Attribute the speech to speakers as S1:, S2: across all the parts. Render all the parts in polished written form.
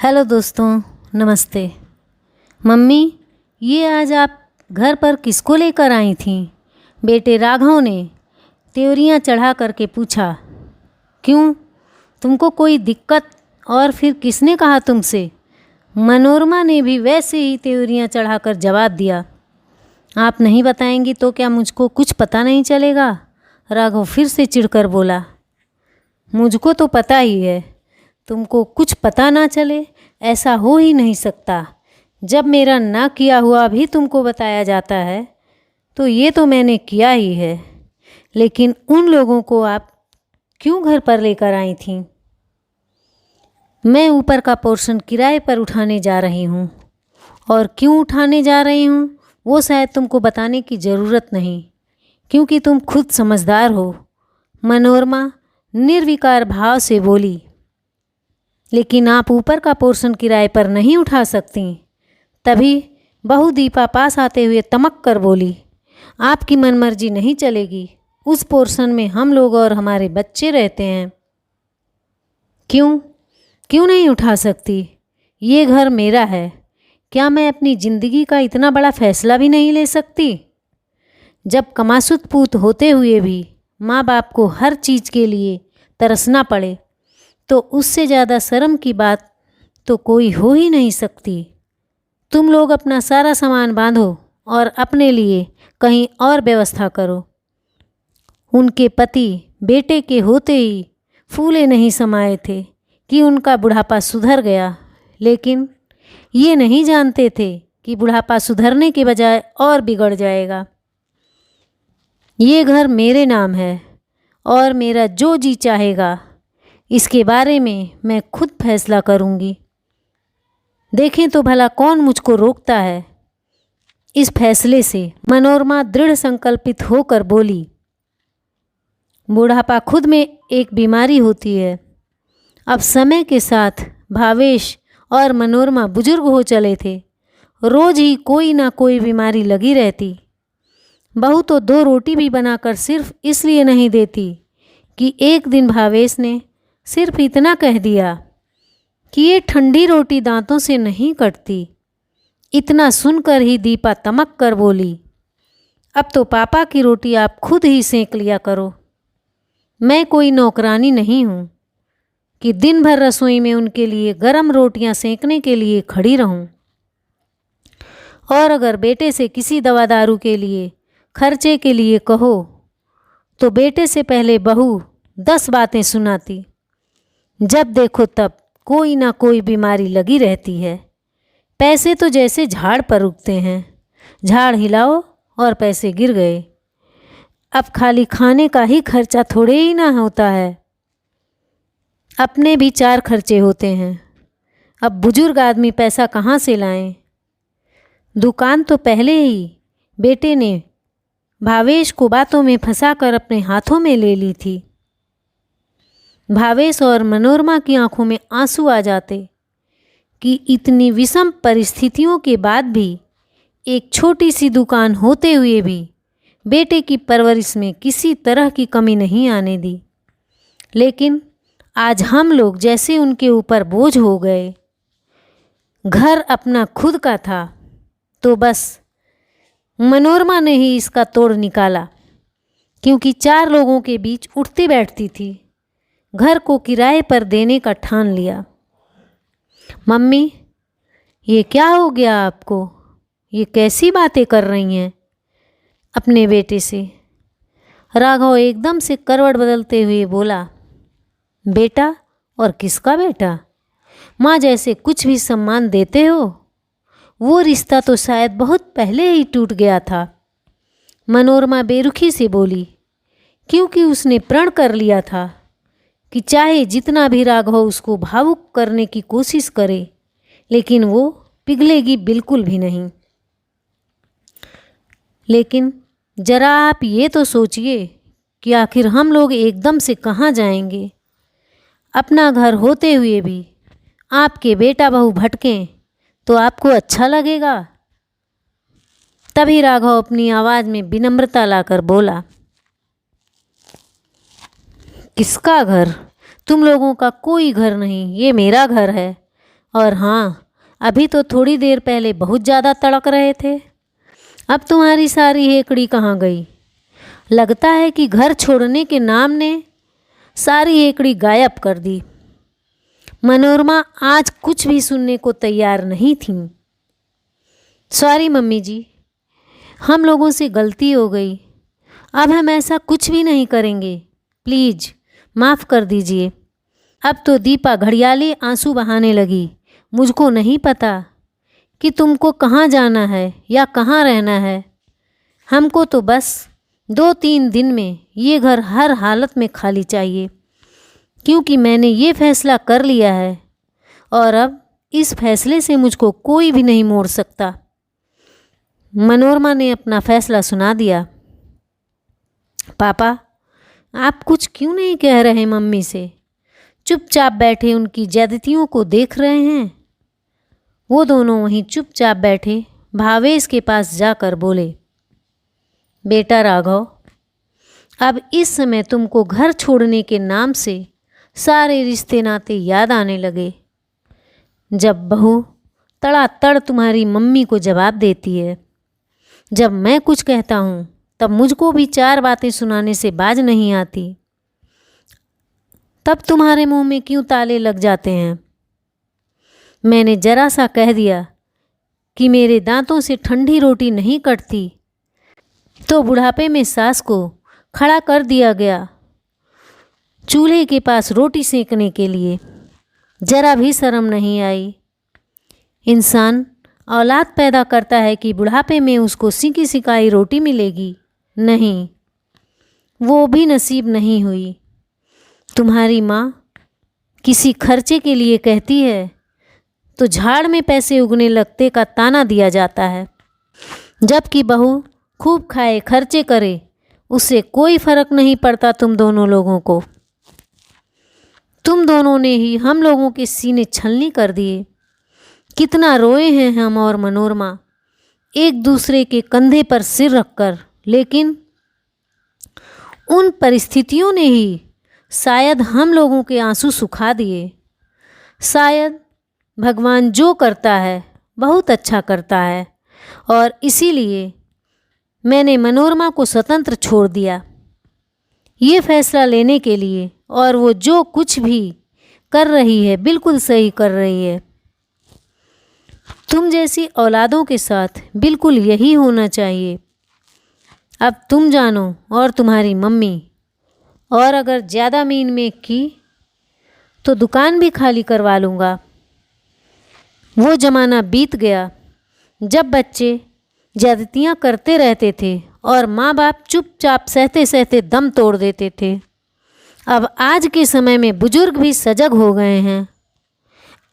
S1: Hello दोस्तों, नमस्ते। Mummy, ये आज आप घर पर किसको लेकर आई थीं? बेटे राघव ने त्योरियां चढ़ा करके पूछा। क्यों, तुमको कोई दिक्कत? और फिर किसने कहा तुमसे? मनोरमा ने भी वैसे ही त्योरियां चढ़ाकर जवाब दिया। आप नहीं बताएंगी तो क्या मुझको कुछ पता नहीं चलेगा? राघव फिर से चिढ़कर बोला। मुझको तो पता ही है, तुमको कुछ पता ना चले ऐसा हो ही नहीं सकता। जब मेरा ना किया हुआ भी तुमको बताया जाता है तो ये तो मैंने किया ही है। लेकिन उन लोगों को आप क्यों घर पर लेकर आई थीं? मैं ऊपर का पोर्शन किराए पर उठाने जा रही हूँ। और क्यों उठाने जा रही हूँ वो शायद तुमको बताने की ज़रूरत नहीं, क्योंकि तुम खुद समझदार हो। मनोरमा निर्विकार भाव से बोली। लेकिन आप ऊपर का पोर्शन किराए पर नहीं उठा सकती। तभी बहू दीपा पास आते हुए तमक कर बोली, आपकी मनमर्जी नहीं चलेगी। उस पोर्शन में हम लोग और हमारे बच्चे रहते हैं। क्यों क्यों नहीं उठा सकती? ये घर मेरा है। क्या मैं अपनी ज़िंदगी का इतना बड़ा फैसला भी नहीं ले सकती? जब कमासुत पूत होते हुए भी माँ बाप को हर चीज़ के लिए तरसना पड़े तो उससे ज़्यादा शर्म की बात तो कोई हो ही नहीं सकती। तुम लोग अपना सारा सामान बांधो और अपने लिए कहीं और व्यवस्था करो। उनके पति बेटे के होते ही फूले नहीं समाये थे कि उनका बुढ़ापा सुधर गया, लेकिन ये नहीं जानते थे कि बुढ़ापा सुधरने के बजाय और बिगड़ जाएगा। ये घर मेरे नाम है और मेरा जो जी चाहेगा इसके बारे में मैं खुद फैसला करूंगी। देखें तो भला कौन मुझको रोकता है। इस फैसले से मनोरमा दृढ़ संकल्पित होकर बोली। बुढ़ापा खुद में एक बीमारी होती है। अब समय के साथ भावेश और मनोरमा बुजुर्ग हो चले थे। रोज ही कोई ना कोई बीमारी लगी रहती। बहू तो 2 रोटी भी बनाकर सिर्फ इसलिए नहीं देती कि एक दिन भावेश ने सिर्फ इतना कह दिया कि ये ठंडी रोटी दांतों से नहीं कटती। इतना सुनकर ही दीपा तमक कर बोली, अब तो पापा की रोटी आप खुद ही सेंक लिया करो। मैं कोई नौकरानी नहीं हूँ कि दिन भर रसोई में उनके लिए गरम रोटियां सेंकने के लिए खड़ी रहूं। और अगर बेटे से किसी दवा दारू के लिए खर्चे के लिए कहो तो बेटे से पहले बहू 10 बातें सुनाती। जब देखो तब कोई ना कोई बीमारी लगी रहती है। पैसे तो जैसे झाड़ पर उगते हैं, झाड़ हिलाओ और पैसे गिर गए। अब खाली खाने का ही खर्चा थोड़े ही ना होता है, अपने भी 4 खर्चे होते हैं। अब बुजुर्ग आदमी पैसा कहाँ से लाएं? दुकान तो पहले ही बेटे ने भावेश को बातों में फंसाकर अपने हाथों में ले ली थी। भावेश और मनोरमा की आंखों में आंसू आ जाते कि इतनी विषम परिस्थितियों के बाद भी एक छोटी सी दुकान होते हुए भी बेटे की परवरिश में किसी तरह की कमी नहीं आने दी। लेकिन आज हम लोग जैसे उनके ऊपर बोझ हो गए। घर अपना खुद का था तो बस मनोरमा ने ही इसका तोड़ निकाला, क्योंकि 4 लोगों के बीच उठती बैठती थी। घर को किराए पर देने का ठान लिया। मम्मी, ये क्या हो गया आपको? ये कैसी बातें कर रही हैं अपने बेटे से? राघव एकदम से करवट बदलते हुए बोला। बेटा? और किसका बेटा? माँ जैसे कुछ भी सम्मान देते हो? वो रिश्ता तो शायद बहुत पहले ही टूट गया था। मनोरमा बेरुखी से बोली, क्योंकि उसने प्रण कर लिया था कि चाहे जितना भी राघव उसको भावुक करने की कोशिश करे, लेकिन वो पिघलेगी बिल्कुल भी नहीं। लेकिन जरा आप ये तो सोचिए कि आखिर हम लोग एकदम से कहाँ जाएंगे? अपना घर होते हुए भी आपके बेटा बहू भटकें तो आपको अच्छा लगेगा? तभी राघव अपनी आवाज़ में विनम्रता लाकर बोला, किसका घर? तुम लोगों का कोई घर नहीं, ये मेरा घर है और हाँ, अभी तो थोड़ी देर पहले बहुत ज़्यादा तड़क रहे थे। अब तुम्हारी सारी हेकड़ी कहाँ गई? लगता है कि घर छोड़ने के नाम ने सारी हेकड़ी गायब कर दी। मनोरमा आज कुछ भी सुनने को तैयार नहीं थी। सॉरी मम्मी जी, हम लोगों से गलती हो गई। अब हम ऐसा कुछ भी नहीं करेंगे। प्लीज़ माफ़ कर दीजिए। अब तो दीपा घड़ियाली आंसू बहाने लगी। मुझको नहीं पता कि तुमको कहाँ जाना है या कहाँ रहना है। हमको तो बस 2-3 दिन में ये घर हर हालत में खाली चाहिए, क्योंकि मैंने ये फैसला कर लिया है और अब इस फैसले से मुझको कोई भी नहीं मोड़ सकता। मनोरमा ने अपना फैसला सुना दिया। पापा, आप कुछ क्यों नहीं कह रहे मम्मी से? चुपचाप बैठे उनकी ज्यादतियों को देख रहे हैं। वो दोनों वहीं चुपचाप बैठे भावेश के पास जाकर बोले, बेटा राघव, अब इस समय तुमको घर छोड़ने के नाम से सारे रिश्ते नाते याद आने लगे। जब बहू तड़ातड़ तुम्हारी मम्मी को जवाब देती है, जब मैं कुछ कहता हूँ तब मुझको भी 4 बातें सुनाने से बाज नहीं आती, तब तुम्हारे मुंह में क्यों ताले लग जाते हैं? मैंने जरा सा कह दिया कि मेरे दांतों से ठंडी रोटी नहीं कटती, तो बुढ़ापे में सास को खड़ा कर दिया गया चूल्हे के पास रोटी सेकने के लिए। जरा भी शर्म नहीं आई। इंसान औलाद पैदा करता है कि बुढ़ापे में उसको सिकी सिकाई रोटी मिलेगी? नहीं, वो भी नसीब नहीं हुई। तुम्हारी माँ किसी खर्चे के लिए कहती है तो झाड़ में पैसे उगने लगते का ताना दिया जाता है, जबकि बहू खूब खाए खर्चे करे उससे कोई फर्क नहीं पड़ता तुम दोनों लोगों को। तुम दोनों ने ही हम लोगों के सीने छलनी कर दिए। कितना रोए हैं हम और मनोरमा एक दूसरे के कंधे पर सिर रखकर, लेकिन उन परिस्थितियों ने ही शायद हम लोगों के आंसू सुखा दिए। शायद भगवान जो करता है बहुत अच्छा करता है, और इसीलिए मैंने मनोरमा को स्वतंत्र छोड़ दिया ये फैसला लेने के लिए, और वो जो कुछ भी कर रही है बिल्कुल सही कर रही है। तुम जैसी औलादों के साथ बिल्कुल यही होना चाहिए। अब तुम जानो और तुम्हारी मम्मी, और अगर ज़्यादा मीन मेक की तो दुकान भी खाली करवा लूँगा। वो ज़माना बीत गया जब बच्चे ज्यादतियाँ करते रहते थे और माँ बाप चुपचाप सहते सहते दम तोड़ देते थे। अब आज के समय में बुजुर्ग भी सजग हो गए हैं।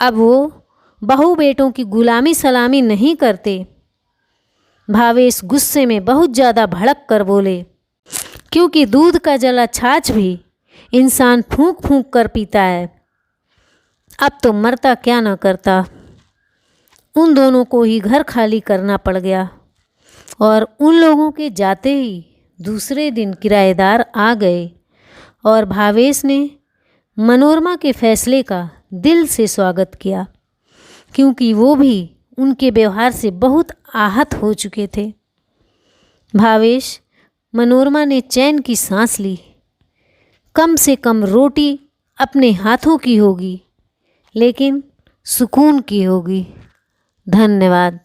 S1: अब वो बहू बेटों की गुलामी सलामी नहीं करते। भावेश गुस्से में बहुत ज़्यादा भड़क कर बोले, क्योंकि दूध का जला छाछ भी इंसान फूंक फूंक कर पीता है। अब तो मरता क्या ना करता। उन दोनों को ही घर खाली करना पड़ गया, और उन लोगों के जाते ही दूसरे दिन किराएदार आ गए और भावेश ने मनोरमा के फैसले का दिल से स्वागत किया, क्योंकि वो भी उनके व्यवहार से बहुत आहत हो चुके थे। भावेश, मनोरमा ने चैन की सांस ली। कम से कम रोटी अपने हाथों की होगी, लेकिन सुकून की होगी। धन्यवाद।